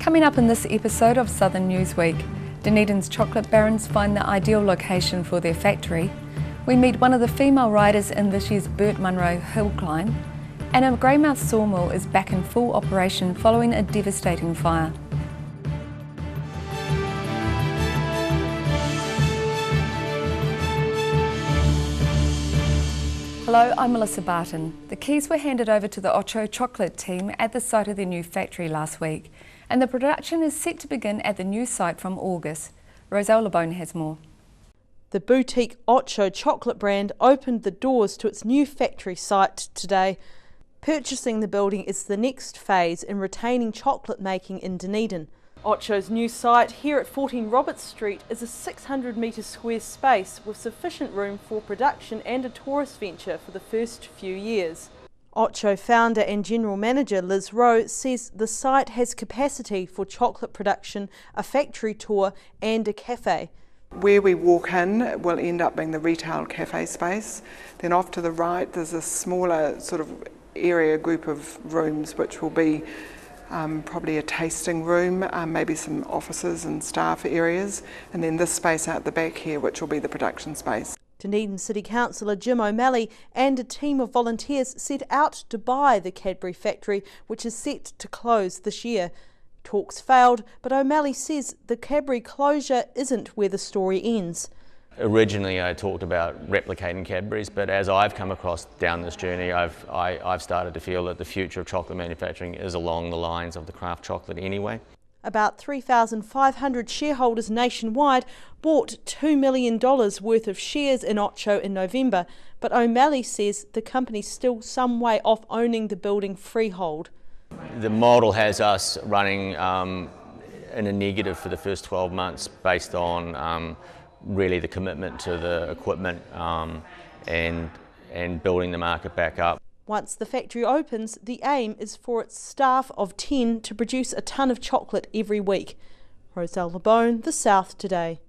Coming up in this episode of Southern Newsweek, Dunedin's chocolate barons find the ideal location for their factory. We meet one of the female riders in this year's Burt Munro hill climb, and a Greymouth sawmill is back in full operation following a devastating fire. Hello, I'm Melissa Barton. The keys were handed over to the Ocho chocolate team at the site of their new factory last week, and the production is set to begin at the new site from August. Roselle LeBone has more. The boutique Ocho chocolate brand opened the doors to its new factory site today. Purchasing the building is the next phase in retaining chocolate making in Dunedin. Ocho's new site here at 14 Roberts Street is a 600 metre square space with sufficient room for production and a tourist venture for the first few years. Ocho founder and general manager Liz Rowe says the site has capacity for chocolate production, a factory tour and a cafe. Where we walk in will end up being the retail cafe space. Then off to the right there's a smaller sort of area group of rooms which will be probably a tasting room, maybe some offices and staff areas, and then this space out the back here which will be the production space. Dunedin City Councillor Jim O'Malley and a team of volunteers set out to buy the Cadbury factory, which is set to close this year. Talks failed, but O'Malley says the Cadbury closure isn't where the story ends. Originally I talked about replicating Cadbury's, but as I've come across down this journey, I've started to feel that the future of chocolate manufacturing is along the lines of the craft chocolate anyway. About 3,500 shareholders nationwide bought $2 million worth of shares in Ocho in November, but O'Malley says the company's still some way off owning the building freehold. The model has us running in a negative for the first 12 months based on really the commitment to the equipment and building the market back up. Once the factory opens, the aim is for its staff of 10 to produce a tonne of chocolate every week. Roselle LeBone, The South Today.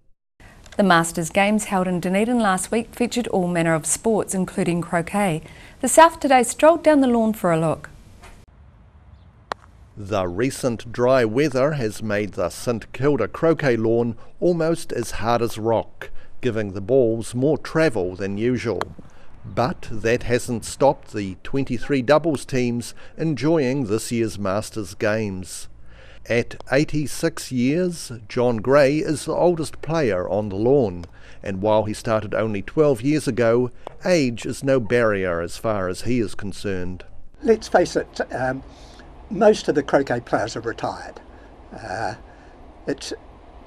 The Masters Games held in Dunedin last week featured all manner of sports, including croquet. The South Today strolled down the lawn for a look. The recent dry weather has made the St Kilda croquet lawn almost as hard as rock, giving the balls more travel than usual. But that hasn't stopped the 23 doubles teams enjoying this year's Masters Games. At 86 years, John Gray is the oldest player on the lawn, and while he started only 12 years ago, age is no barrier as far as he is concerned. Let's face it, most of the croquet players are retired. It's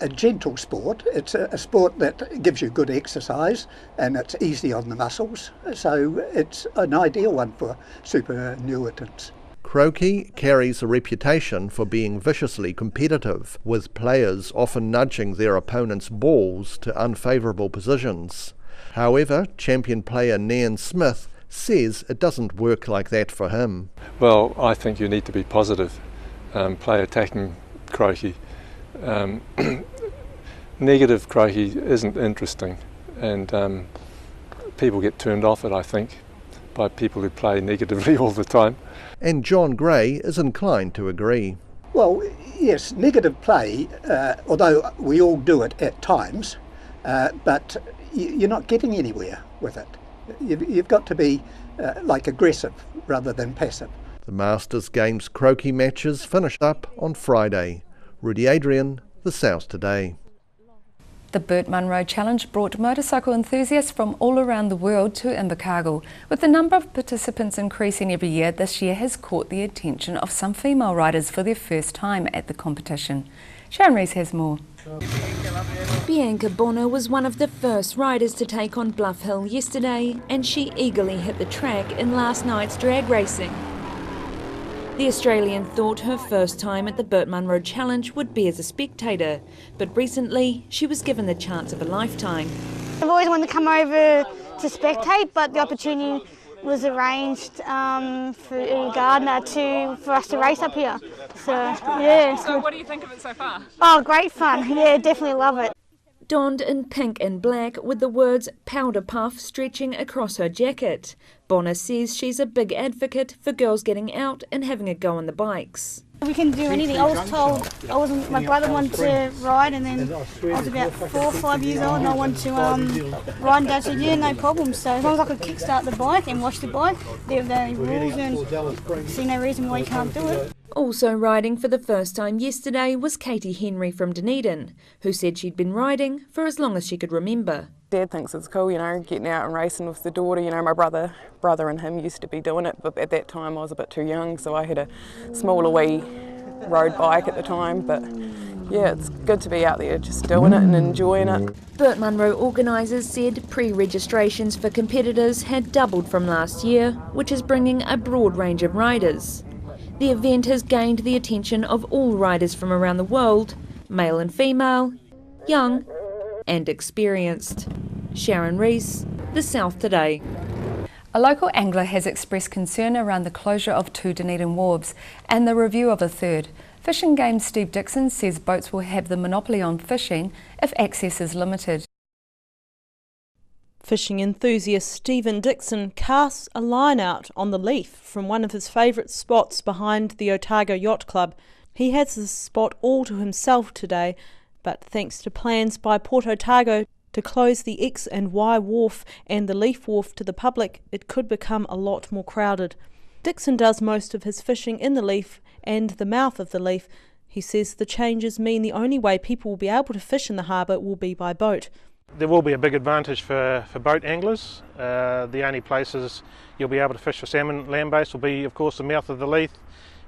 a gentle sport. It's a sport that gives you good exercise and it's easy on the muscles, so it's an ideal one for superannuitants. Croquet carries a reputation for being viciously competitive, with players often nudging their opponents' balls to unfavourable positions. However, champion player Nan Smith says it doesn't work like that for him. Well, I think you need to be positive, play attacking croquet. Negative croquet isn't interesting, and people get turned off it, I think, by people who play negatively all the time. And John Gray is inclined to agree. Well, yes, negative play, although we all do it at times, but you're not getting anywhere with it. You've got to be aggressive rather than passive. The Masters Games croquet matches finished up on Friday. Rudy Adrian, The South Today. The Burt Munro Challenge brought motorcycle enthusiasts from all around the world to Invercargill. With the number of participants increasing every year, this year has caught the attention of some female riders for their first time at the competition. Sharon Rees has more. Bianca Bonner was one of the first riders to take on Bluff Hill yesterday, and she eagerly hit the track in last night's drag racing. The Australian thought her first time at the Burt Munro Challenge would be as a spectator, but recently she was given the chance of a lifetime. I've always wanted to come over to spectate, but the opportunity was arranged through Gardner for us to race up here. So, yeah. So what do you think of it so far? Oh, great fun. Yeah, definitely love it. Donned in pink and black with the words powder puff stretching across her jacket, Bonner says she's a big advocate for girls getting out and having a go on the bikes. We can do anything. I was told, my brother wanted to ride, and then I was about 4 or 5 years old and I wanted to ride, and Dad said, yeah, no problem. So as long as I could kickstart the bike and wash the bike, there were the rules, and I see no reason why you can't do it. Also riding for the first time yesterday was Katie Henry from Dunedin, who said she'd been riding for as long as she could remember. Dad thinks it's cool, getting out and racing with the daughter. My brother and him used to be doing it, but at that time I was a bit too young, so I had a smaller wee road bike at the time. But yeah, it's good to be out there just doing it and enjoying it. Burt Munro organisers said pre-registrations for competitors had doubled from last year, which is bringing a broad range of riders. The event has gained the attention of all riders from around the world, male and female, young and experienced. Sharon Rees, The South Today. A local angler has expressed concern around the closure of 2 Dunedin wharves and the review of a third. Fish and Game Steve Dixon says boats will have the monopoly on fishing if access is limited. Fishing enthusiast Stephen Dixon casts a line out on the Leaf from one of his favourite spots behind the Otago Yacht Club. He has this spot all to himself today, but thanks to plans by Port Otago to close the X and Y wharf and the Leaf wharf to the public, it could become a lot more crowded. Dixon does most of his fishing in the Leaf and the mouth of the Leaf. He says the changes mean the only way people will be able to fish in the harbour will be by boat. There will be a big advantage for boat anglers. The only places you'll be able to fish for salmon land-based will be, of course, the mouth of the Leith,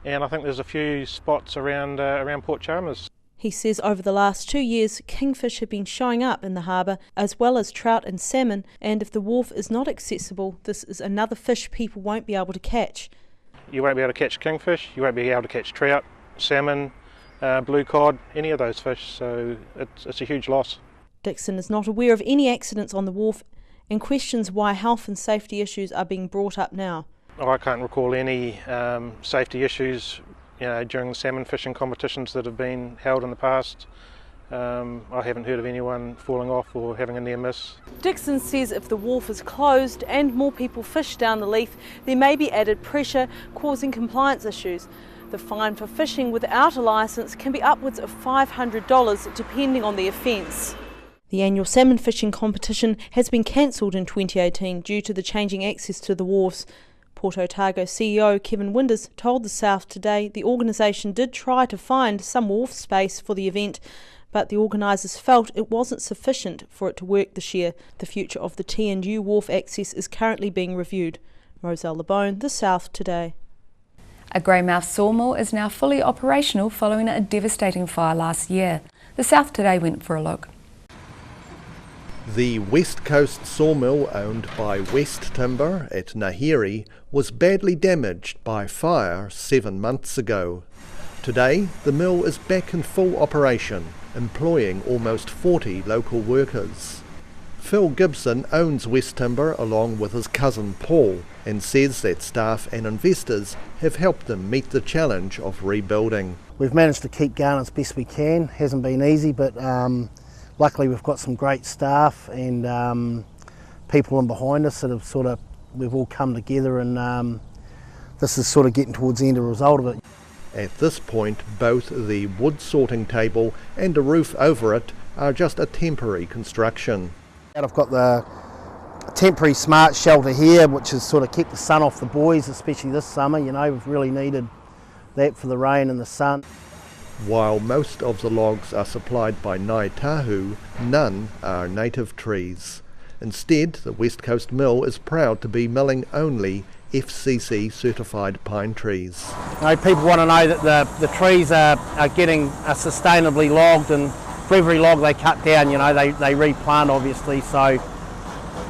and I think there's a few spots around Port Chalmers. He says over the last 2 years, kingfish have been showing up in the harbour, as well as trout and salmon, and if the wharf is not accessible, this is another fish people won't be able to catch. You won't be able to catch kingfish, you won't be able to catch trout, salmon, blue cod, any of those fish, so it's a huge loss. Dixon is not aware of any accidents on the wharf and questions why health and safety issues are being brought up now. I can't recall any safety issues during the salmon fishing competitions that have been held in the past. I haven't heard of anyone falling off or having a near miss. Dixon says if the wharf is closed and more people fish down the Leaf, there may be added pressure causing compliance issues. The fine for fishing without a licence can be upwards of $500 depending on the offence. The annual salmon fishing competition has been cancelled in 2018 due to the changing access to the wharfs. Port Otago CEO Kevin Winders told The South Today the organisation did try to find some wharf space for the event, but the organisers felt it wasn't sufficient for it to work this year. The future of the T&U wharf access is currently being reviewed. Roselle LeBone, The South Today. A Greymouth sawmill is now fully operational following a devastating fire last year. The South Today went for a look. The West Coast sawmill owned by West Timber at Ngāhere was badly damaged by fire 7 months ago. Today, the mill is back in full operation, employing almost 40 local workers. Phil Gibson owns West Timber along with his cousin Paul and says that staff and investors have helped them meet the challenge of rebuilding. We've managed to keep going as best we can. Hasn't been easy, but luckily we've got some great staff and people in behind us that have we've all come together, and this is sort of getting towards the end of the result of it. At this point, both the wood sorting table and a roof over it are just a temporary construction. I've got the temporary smart shelter here, which has sort of kept the sun off the boys, especially this summer. We've really needed that for the rain and the sun. While most of the logs are supplied by Ngāi Tahu, none are native trees. Instead, the West Coast Mill is proud to be milling only FCC certified pine trees. People want to know that the trees are getting sustainably logged, and for every log they cut down, they replant obviously, so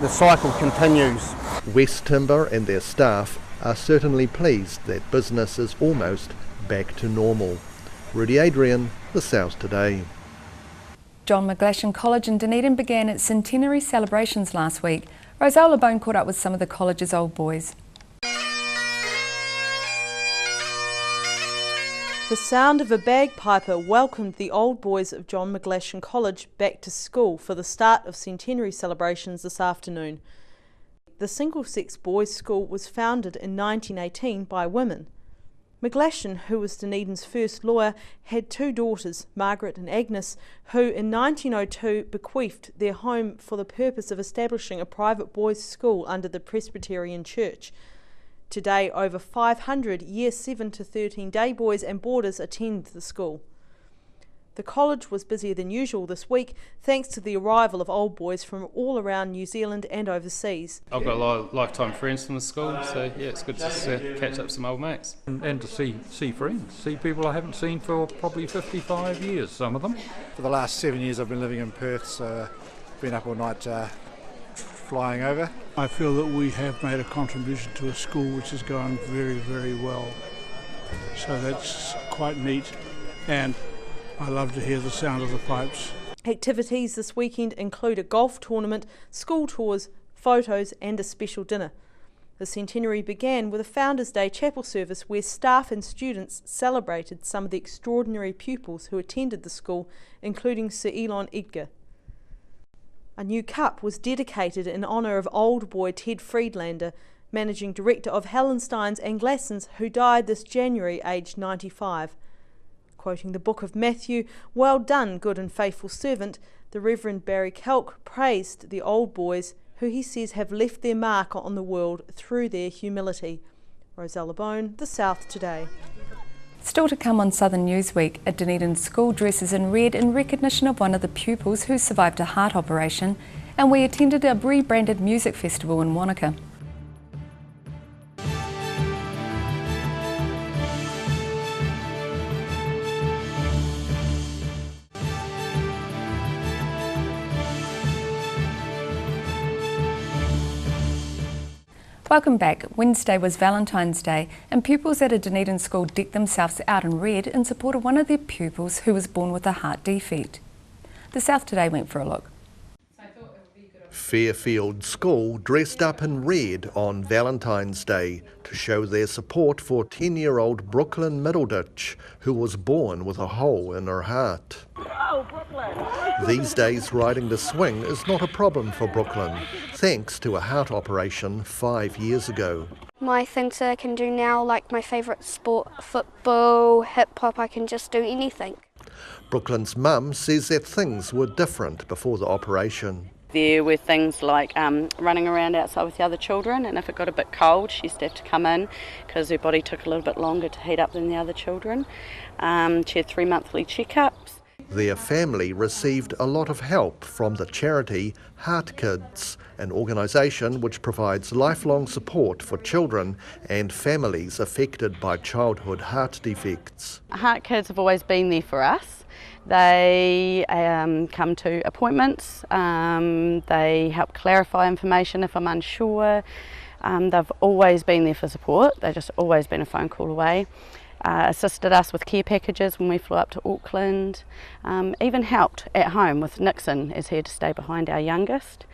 the cycle continues. West Timber and their staff are certainly pleased that business is almost back to normal. Rudy Adrian, The South Today. John McGlashan College in Dunedin began its centenary celebrations last week. Roselle LeBone caught up with some of the college's old boys. The sound of a bagpiper welcomed the old boys of John McGlashan College back to school for the start of centenary celebrations this afternoon. The single-sex boys' school was founded in 1918 by women. McGlashan, who was Dunedin's first lawyer, had two daughters, Margaret and Agnes, who in 1902 bequeathed their home for the purpose of establishing a private boys' school under the Presbyterian Church. Today, over 500 Year 7 to 13 day boys and boarders attend the school. The college was busier than usual this week thanks to the arrival of old boys from all around New Zealand and overseas. I've got a lot of lifetime friends from the school, so yeah, it's good to catch up with some old mates. And to see friends, see people I haven't seen for probably 55 years, some of them. For the last 7 years I've been living in Perth, so been up all night flying over. I feel that we have made a contribution to a school which has gone very, very well. So that's quite neat, and I love to hear the sound of the pipes. Activities this weekend include a golf tournament, school tours, photos and a special dinner. The centenary began with a Founders' Day chapel service where staff and students celebrated some of the extraordinary pupils who attended the school, including Sir Elon Edgar. A new cup was dedicated in honour of old boy Ted Friedlander, managing director of Hallensteins and Glassons, who died this January aged 95. Quoting the book of Matthew, "Well done, good and faithful servant," the Reverend Barry Kelk praised the old boys who he says have left their mark on the world through their humility. Rosella Bone, The South Today. Still to come on Southern Newsweek, a Dunedin school dresses in red in recognition of one of the pupils who survived a heart operation, and we attended a rebranded music festival in Wanaka. Welcome back. Wednesday was Valentine's Day and pupils at a Dunedin school decked themselves out in red in support of one of their pupils who was born with a heart defect. The South Today went for a look. Fairfield School dressed up in red on Valentine's Day to show their support for 10-year-old Brooklyn Middleditch, who was born with a hole in her heart. Oh, Brooklyn! These days riding the swing is not a problem for Brooklyn, thanks to a heart operation 5 years ago. My things that I can do now, like my favourite sport, football, hip-hop, I can just do anything. Brooklyn's mum says that things were different before the operation. There were things like running around outside with the other children, and if it got a bit cold she used to have to come in because her body took a little bit longer to heat up than the other children. She had 3 monthly checkups. Their family received a lot of help from the charity Heart Kids, an organisation which provides lifelong support for children and families affected by childhood heart defects. Heart Kids have always been there for us. They come to appointments, they help clarify information if I'm unsure. They've always been there for support, they've just always been a phone call away. Assisted us with care packages when we flew up to Auckland, even helped at home with Nixon as he had to stay behind our youngest.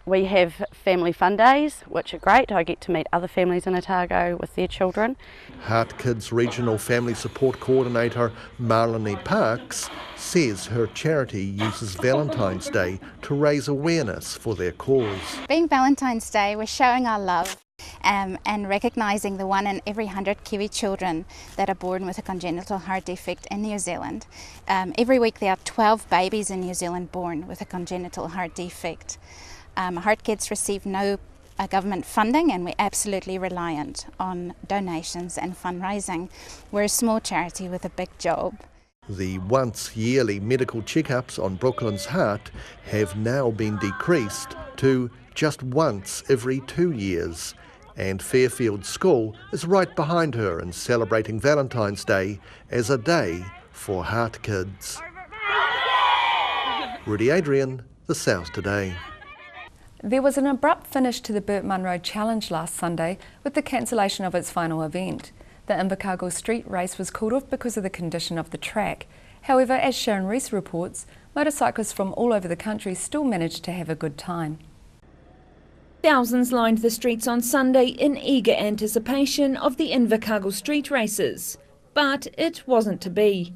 We have family fun days, which are great. I get to meet other families in Otago with their children. Heart Kids Regional Family Support Coordinator Marlene Parks says her charity uses Valentine's Day to raise awareness for their cause. Being Valentine's Day, we're showing our love and recognising the 1 in every 100 Kiwi children that are born with a congenital heart defect in New Zealand. Every week there are 12 babies in New Zealand born with a congenital heart defect. Heart Kids receive no government funding, and we're absolutely reliant on donations and fundraising. We're a small charity with a big job. The once yearly medical checkups on Brooklyn's heart have now been decreased to just once every 2 years. And Fairfield School is right behind her in celebrating Valentine's Day as a day for Heart Kids. Rudy Adrian, The South Today. There was an abrupt finish to the Burt Munro Challenge last Sunday with the cancellation of its final event. The Invercargill Street race was called off because of the condition of the track. However, as Sharon Rees reports, motorcyclists from all over the country still managed to have a good time. Thousands lined the streets on Sunday in eager anticipation of the Invercargill Street races. But it wasn't to be.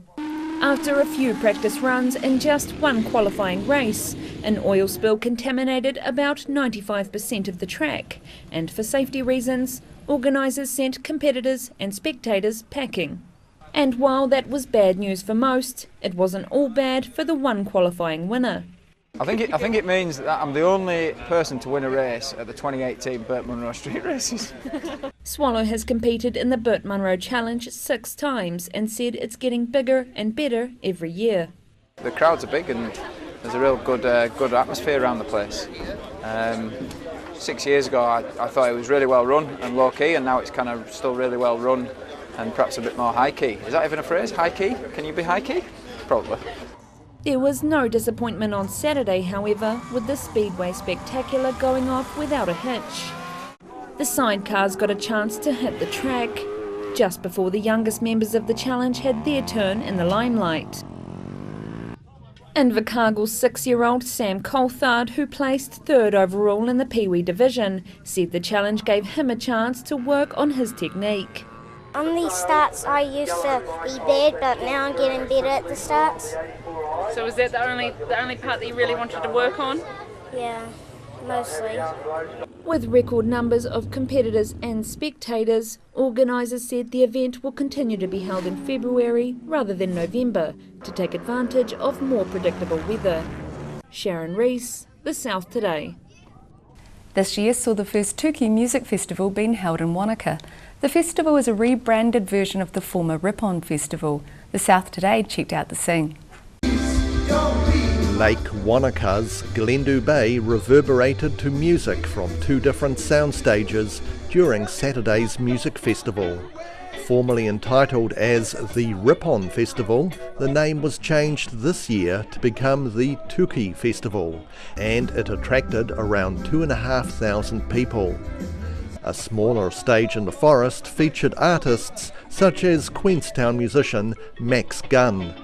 after a few practice runs and just one qualifying race. An oil spill contaminated about 95% of the track, and for safety reasons, organisers sent competitors and spectators packing. And while that was bad news for most, it wasn't all bad for the one qualifying winner. I think it means that I'm the only person to win a race at the 2018 Burt Munro Street Races. Swallow has competed in the Burt Munro Challenge 6 times and said it's getting bigger and better every year. The crowds are big and there's a real good atmosphere around the place. 6 years ago I thought it was really well run and low key, and now it's kind of still really well run and perhaps a bit more high key. Is that even a phrase? High key? Can you be high key? Probably. There was no disappointment on Saturday, however, with the Speedway Spectacular going off without a hitch. The sidecars got a chance to hit the track just before the youngest members of the challenge had their turn in the limelight. Invercargill's 6-year-old Sam Coulthard, who placed 3rd overall in the Pee-wee division, said the challenge gave him a chance to work on his technique. On these starts I used to be bad, but now I'm getting better at the starts. So was that the only part that you really wanted to work on? Yeah, mostly. With record numbers of competitors and spectators, organisers said the event will continue to be held in February rather than November to take advantage of more predictable weather. Sharon Rees, The South Today. This year saw the first Tuki Music Festival being held in Wanaka. The festival is a rebranded version of the former Rip-On Festival. The South Today checked out the scene. Lake Wanaka's Glendu Bay reverberated to music from 2 different sound stages during Saturday's music festival. Formerly entitled as the Rip-On Festival, the name was changed this year to become the Tuki Festival, and it attracted around 2,500 people. A smaller stage in the forest featured artists such as Queenstown musician Max Gunn,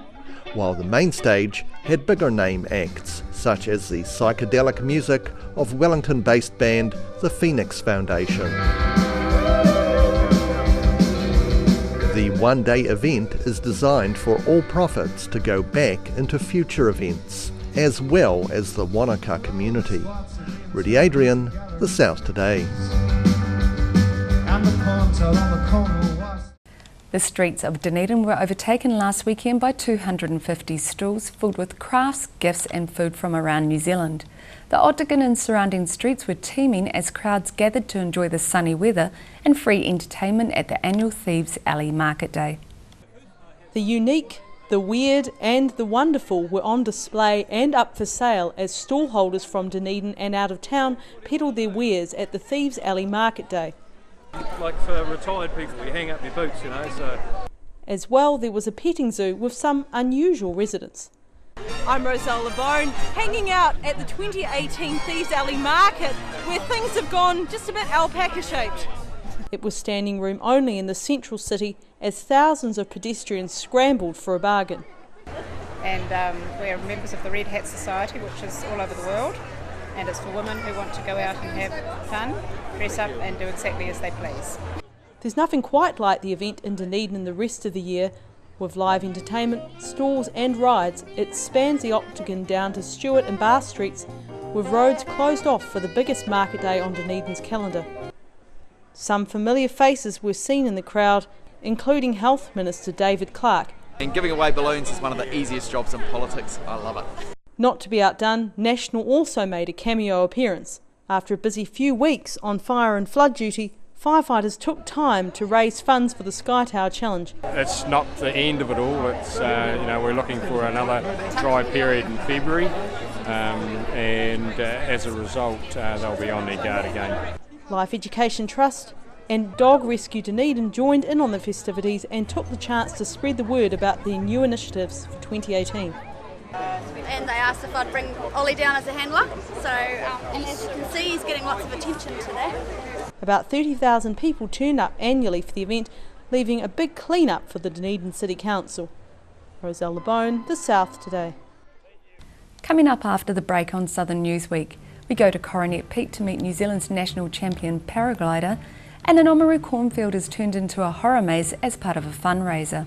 while the main stage had bigger name acts such as the psychedelic music of Wellington-based band the Phoenix Foundation. The one-day event is designed for all profits to go back into future events, as well as the Wanaka community. Rudy Adrian, The South Today. The streets of Dunedin were overtaken last weekend by 250 stalls filled with crafts, gifts and food from around New Zealand. The Otagon and surrounding streets were teeming as crowds gathered to enjoy the sunny weather and free entertainment at the annual Thieves Alley Market Day. The unique, the weird and the wonderful were on display and up for sale as stallholders from Dunedin and out of town peddled their wares at the Thieves Alley Market Day. Like for retired people, you hang up your boots, you know, so... As well, there was a petting zoo with some unusual residents. I'm Roselle Labone, hanging out at the 2018 Thieves Alley Market, where things have gone just a bit alpaca-shaped. It was standing room only in the central city as thousands of pedestrians scrambled for a bargain. And we are members of the Red Hat Society, which is all over the world, and it's for women who want to go out and have fun, dress up and do exactly as they please. There's nothing quite like the event in Dunedin the rest of the year. With live entertainment, stalls and rides, it spans the Octagon down to Stewart and Bar Streets, with roads closed off for the biggest market day on Dunedin's calendar. Some familiar faces were seen in the crowd, including Health Minister David Clark. And giving away balloons is one of the easiest jobs in politics. I love it. Not to be outdone, National also made a cameo appearance. After a busy few weeks on fire and flood duty, firefighters took time to raise funds for the Sky Tower Challenge. It's not the end of it all. It's we're looking for another dry period in February, and as a result, they'll be on their guard again. Life Education Trust and Dog Rescue Dunedin joined in on the festivities and took the chance to spread the word about their new initiatives for 2018. And they asked if I'd bring Ollie down as a handler, so and as you can see he's getting lots of attention today. About 30,000 people turn up annually for the event, leaving a big clean-up for the Dunedin City Council. Roselle Labone, The South Today. Coming up after the break on Southern Newsweek, we go to Coronet Peak to meet New Zealand's national champion paraglider, and an Oamaru cornfield is turned into a horror maze as part of a fundraiser.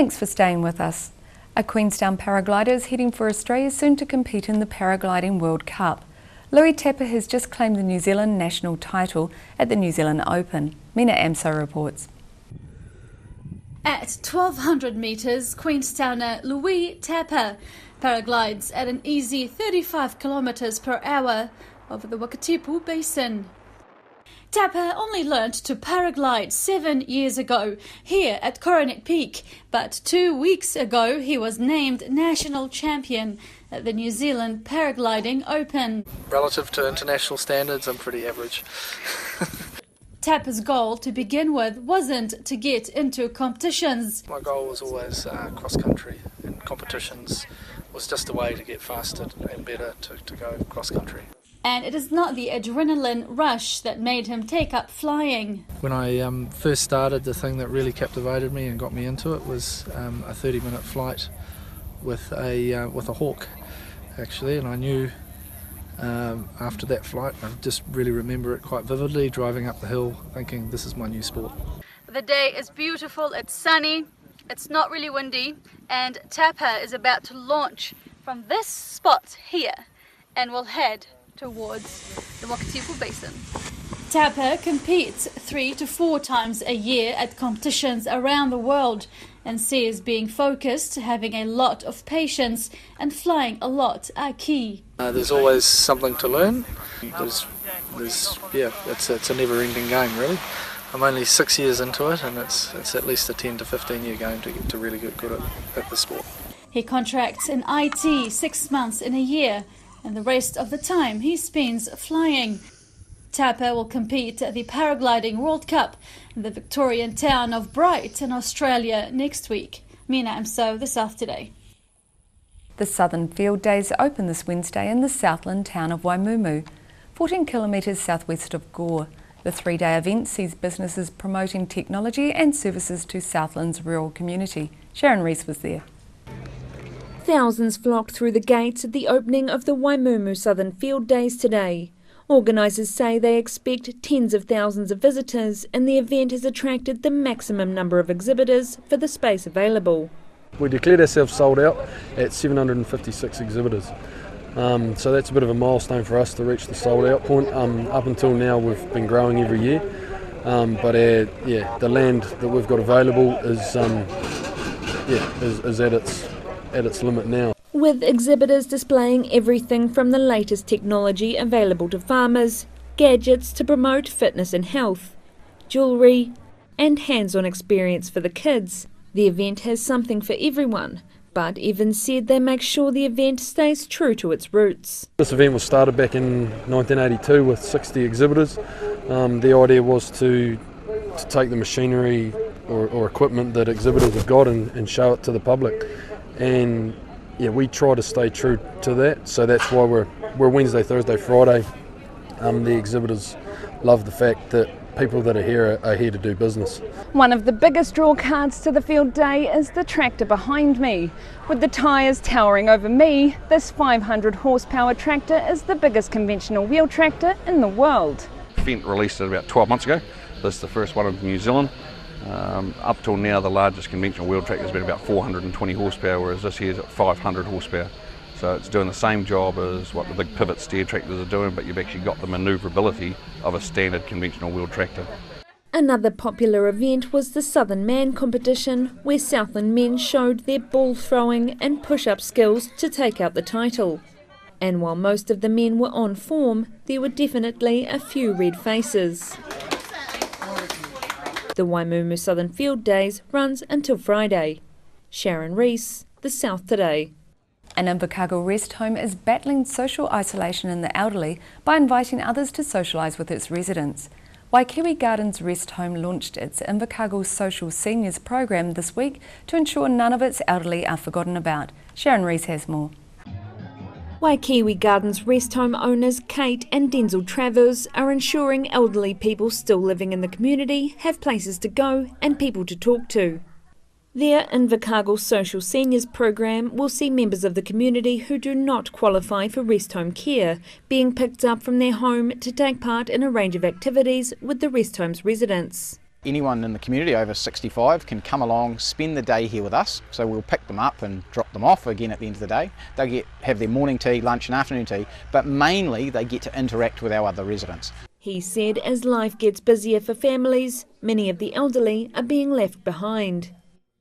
Thanks for staying with us. A Queenstown paraglider is heading for Australia soon to compete in the Paragliding World Cup. Louis Tapper has just claimed the New Zealand national title at the New Zealand Open. Mina Amso reports. At 1200 metres, Queenstowner Louis Tapper paraglides at an easy 35 kilometres per hour over the Wakatipu Basin. Tapper only learnt to paraglide 7 years ago here at Coronet Peak, but 2 weeks ago he was named national champion at the New Zealand Paragliding Open. Relative to international standards, I'm pretty average. Tapper's goal to begin with wasn't to get into competitions. My goal was always cross-country, and competitions was just a way to get faster and better to go cross-country. And it is not the adrenaline rush that made him take up flying. When I first started, the thing that really captivated me and got me into it was a 30-minute flight with a hawk, actually, and I knew after that flight, I just really remember it quite vividly, driving up the hill thinking this is my new sport. The day is beautiful, it's sunny, it's not really windy, and Tapper is about to launch from this spot here and will head towards the Wakatipu Basin. Tapper competes 3 to 4 times a year at competitions around the world and says being focused, having a lot of patience and flying a lot are key. There's always something to learn. It's a never-ending game, really. I'm only 6 years into it, and it's at least a 10 to 15 year game to get to really get good at the sport. He contracts in IT 6 months in a year, and the rest of the time he spends flying. Tapper will compete at the Paragliding World Cup in the Victorian town of Bright in Australia next week. Mina Amso, The South Today. The Southern Field Days open this Wednesday in the Southland town of Waimumu, 14 kilometres southwest of Gore. The 3-day event sees businesses promoting technology and services to Southland's rural community. Sharon Rees was there. Thousands flocked through the gates at the opening of the Waimumu Southern Field Days today. Organisers say they expect tens of thousands of visitors, and the event has attracted the maximum number of exhibitors for the space available. We declared ourselves sold out at 756 exhibitors. So that's a bit of a milestone for us to reach the sold out point. Up until now we've been growing every year, but the land that we've got available is at its limit now. With exhibitors displaying everything from the latest technology available to farmers, gadgets to promote fitness and health, jewellery and hands-on experience for the kids. The event has something for everyone, but Evans said they make sure the event stays true to its roots. This event was started back in 1982 with 60 exhibitors. The idea was to take the machinery or equipment that exhibitors have got and show it to the public. And we try to stay true to that, so that's why we're Wednesday, Thursday, Friday. The exhibitors love the fact that people that are here to do business. One of the biggest draw cards to the field day is the tractor behind me. With the tyres towering over me, this 500 horsepower tractor is the biggest conventional wheel tractor in the world. Fendt released it about 12 months ago. This is the first one in New Zealand. Up till now, the largest conventional wheel tractor has been about 420 horsepower, whereas this year's at 500 horsepower. So it's doing the same job as what the big pivot steer tractors are doing, but you've actually got the manoeuvrability of a standard conventional wheel tractor. Another popular event was the Southern Man competition, where Southland men showed their ball throwing and push-up skills to take out the title. And while most of the men were on form, there were definitely a few red faces. The Waimumu Southern Field Days runs until Friday. Sharon Rees, The South Today. An Invercargill rest home is battling social isolation in the elderly by inviting others to socialise with its residents. Waikiwi Gardens Rest Home launched its Invercargill Social Seniors program this week to ensure none of its elderly are forgotten about. Sharon Rees has more. Waikiwi Gardens Rest Home owners Kate and Denzel Travers are ensuring elderly people still living in the community have places to go and people to talk to. Their Invercargill Social Seniors program will see members of the community who do not qualify for rest home care being picked up from their home to take part in a range of activities with the rest home's residents. Anyone in the community over 65 can come along, spend the day here with us, so we'll pick them up and drop them off again at the end of the day. They'll have their morning tea, lunch and afternoon tea, but mainly they get to interact with our other residents. He said as life gets busier for families, many of the elderly are being left behind.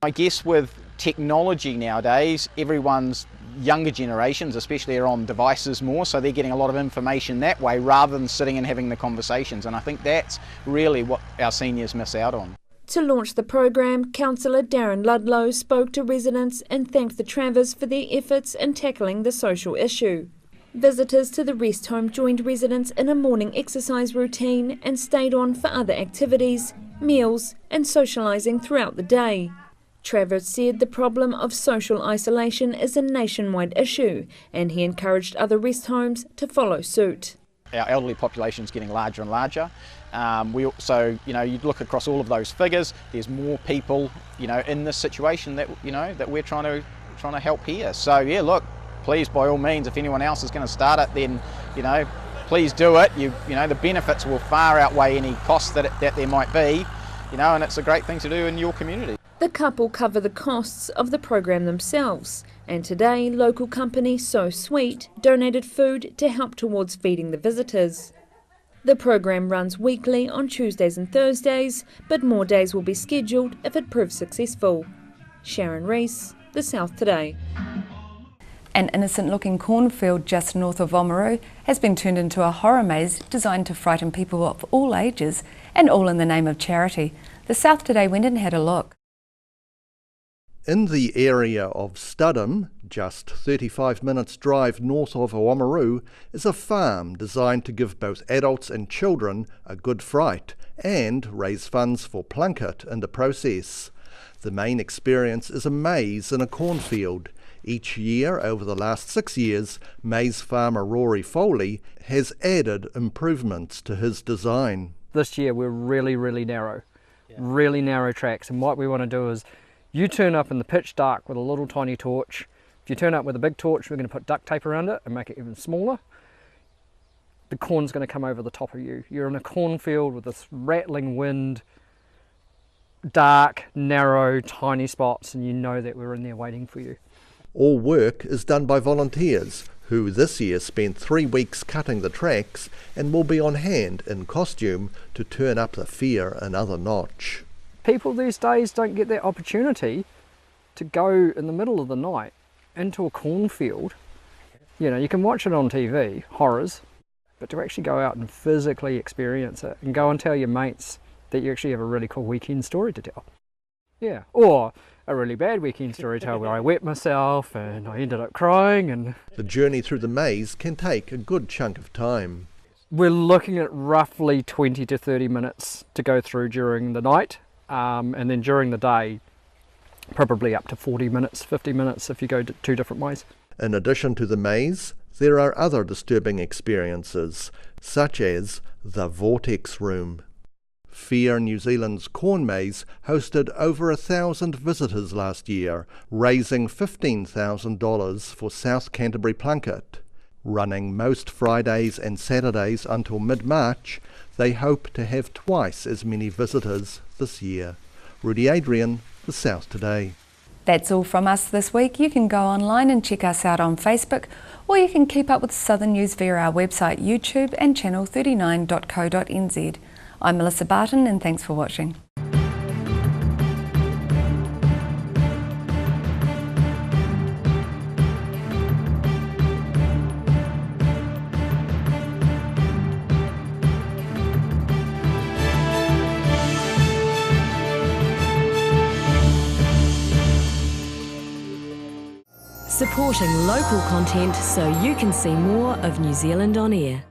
I guess with technology nowadays, everyone's younger generations especially are on devices more, so they're getting a lot of information that way rather than sitting and having the conversations, and I think that's really what our seniors miss out on. To launch the program, Councillor Darren Ludlow spoke to residents and thanked the Travers for their efforts in tackling the social issue. Visitors to the rest home joined residents in a morning exercise routine and stayed on for other activities, meals and socialising throughout the day. Travers said the problem of social isolation is a nationwide issue, and he encouraged other rest homes to follow suit. Our elderly population is getting larger and larger. So you look across all of those figures, there's more people, in this situation that, that we're trying to help here. So yeah, look, please, by all means, if anyone else is going to start it, then, please do it. The benefits will far outweigh any costs that there might be, and it's a great thing to do in your community. The couple cover the costs of the program themselves, and today local company So Sweet donated food to help towards feeding the visitors. The program runs weekly on Tuesdays and Thursdays, but more days will be scheduled if it proves successful. Sharon Rees, The South Today. An innocent-looking cornfield just north of Oamaru has been turned into a horror maze designed to frighten people of all ages, and all in the name of charity. The South Today went and had a look. In the area of Studham, just 35 minutes drive north of Oamaru, is a farm designed to give both adults and children a good fright and raise funds for Plunkett in the process. The main experience is a maze in a cornfield. Each year over the last 6 years, maize farmer Rory Foley has added improvements to his design. This year we're really narrow, really narrow tracks, and what we want to do is you turn up in the pitch dark with a little tiny torch. If you turn up with a big torch, we're going to put duct tape around it and make it even smaller. The corn's going to come over the top of you. You're in a cornfield with this rattling wind, dark, narrow, tiny spots, and you know that we're in there waiting for you. All work is done by volunteers, who this year spent 3 weeks cutting the tracks and will be on hand in costume to turn up the fear another notch. People these days don't get that opportunity to go in the middle of the night into a cornfield. You can watch it on TV, horrors, but to actually go out and physically experience it and go and tell your mates that you actually have a really cool weekend story to tell. Yeah, or a really bad weekend story to tell where I wet myself and I ended up crying. And the journey through the maze can take a good chunk of time. We're looking at roughly 20 to 30 minutes to go through during the night. And then during the day, probably up to 40 minutes, 50 minutes if you go 2 different ways. In addition to the maze, there are other disturbing experiences, such as the Vortex Room. Fear New Zealand's corn maze hosted over 1,000 visitors last year, raising $15,000 for South Canterbury Plunkett. Running most Fridays and Saturdays until mid-March, they hope to have twice as many visitors this year. Rudy Adrian, The South Today. That's all from us this week. You can go online and check us out on Facebook, or you can keep up with Southern News via our website, YouTube and channel39.co.nz. I'm Melissa Barton, and thanks for watching. Supporting local content so you can see more of New Zealand on air.